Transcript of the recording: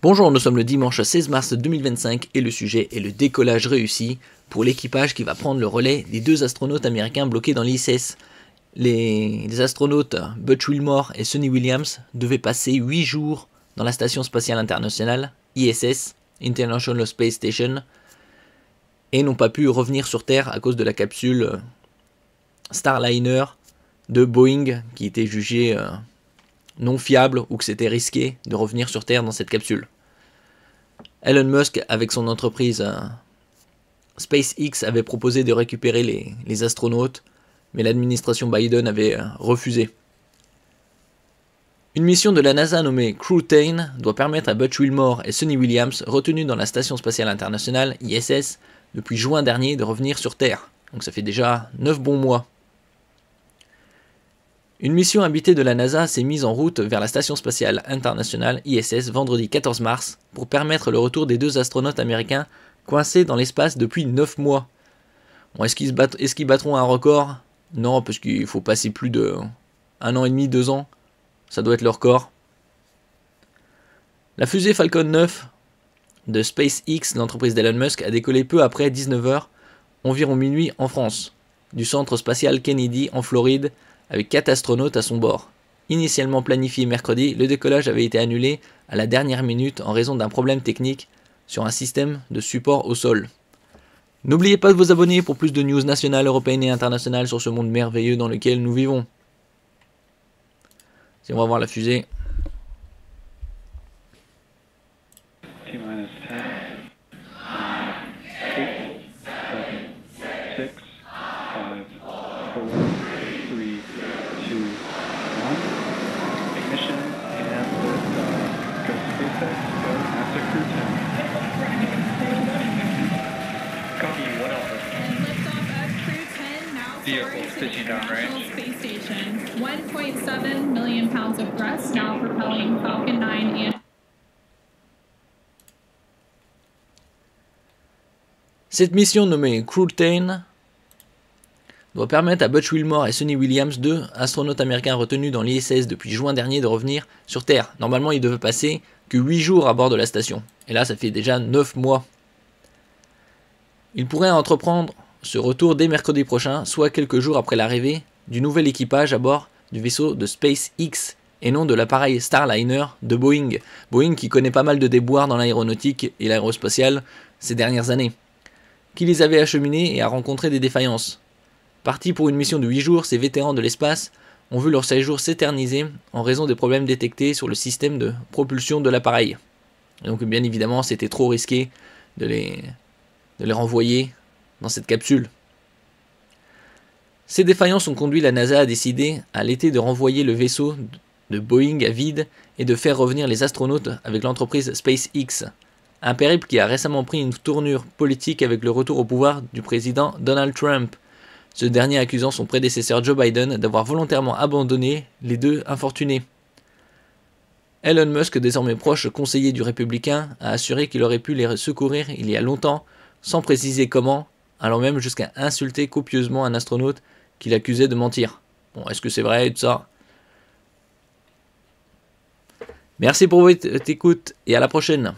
Bonjour, nous sommes le dimanche 16 mars 2025 et le sujet est le décollage réussi pour l'équipage qui va prendre le relais des deux astronautes américains bloqués dans l'ISS. Les astronautes Butch Wilmore et Suni Williams devaient passer 8 jours dans la Station Spatiale Internationale, ISS, International Space Station, et n'ont pas pu revenir sur Terre à cause de la capsule Starliner de Boeing qui était jugée non fiable ou que c'était risqué de revenir sur Terre dans cette capsule. Elon Musk, avec son entreprise SpaceX, avait proposé de récupérer les astronautes, mais l'administration Biden avait refusé. Une mission de la NASA nommée Crew 10 doit permettre à Butch Wilmore et Suni Williams, retenus dans la Station Spatiale Internationale, ISS, depuis juin dernier, de revenir sur Terre. Donc ça fait déjà 9 bons mois. Une mission habitée de la NASA s'est mise en route vers la Station Spatiale Internationale, ISS, vendredi 14 mars, pour permettre le retour des deux astronautes américains coincés dans l'espace depuis 9 mois. Bon, est-ce qu'ils battront un record? Non, parce qu'il faut passer plus de 1 an et demi, 2 ans. Ça doit être le record. La fusée Falcon 9 de SpaceX, l'entreprise d'Elon Musk, a décollé peu après 19h, environ minuit en France, du centre spatial Kennedy en Floride, avec 4 astronautes à son bord. Initialement planifié mercredi, le décollage avait été annulé à la dernière minute en raison d'un problème technique sur un système de support au sol. N'oubliez pas de vous abonner pour plus de news nationales, européennes et internationales sur ce monde merveilleux dans lequel nous vivons. Si on va voir la fusée. Pitching downrange. Space Station. 1.7 million pounds of thrust now propelling Falcon 9 and... Cette mission nommée Crew 10 doit permettre à Butch Wilmore et Suni Williams, deux astronautes américains retenus dans l'ISS depuis juin dernier, de revenir sur Terre. Normalement, ils devaient passer que 8 jours à bord de la station. Et là, ça fait déjà 9 mois. Ils pourraient entreprendre ce retour dès mercredi prochain, soit quelques jours après l'arrivée du nouvel équipage à bord du vaisseau de SpaceX et non de l'appareil Starliner de Boeing. Boeing qui connaît pas mal de déboires dans l'aéronautique et l'aérospatiale ces dernières années, qui les avait acheminés et a rencontré des défaillances. Partis pour une mission de 8 jours, ces vétérans de l'espace ont vu leur séjour s'éterniser en raison des problèmes détectés sur le système de propulsion de l'appareil. Donc bien évidemment, c'était trop risqué de les renvoyer dans cette capsule. Ces défaillances ont conduit la NASA à décider à l'été de renvoyer le vaisseau de Boeing à vide et de faire revenir les astronautes avec l'entreprise SpaceX. Un périple qui a récemment pris une tournure politique avec le retour au pouvoir du président Donald Trump, ce dernier accusant son prédécesseur Joe Biden d'avoir volontairement abandonné les deux infortunés. Elon Musk, désormais proche conseiller du républicain, a assuré qu'il aurait pu les secourir il y a longtemps, sans préciser comment, allant même jusqu'à insulter copieusement un astronaute qu'il accusait de mentir. Bon, est-ce que c'est vrai et tout ça? Merci pour votre écoute et à la prochaine.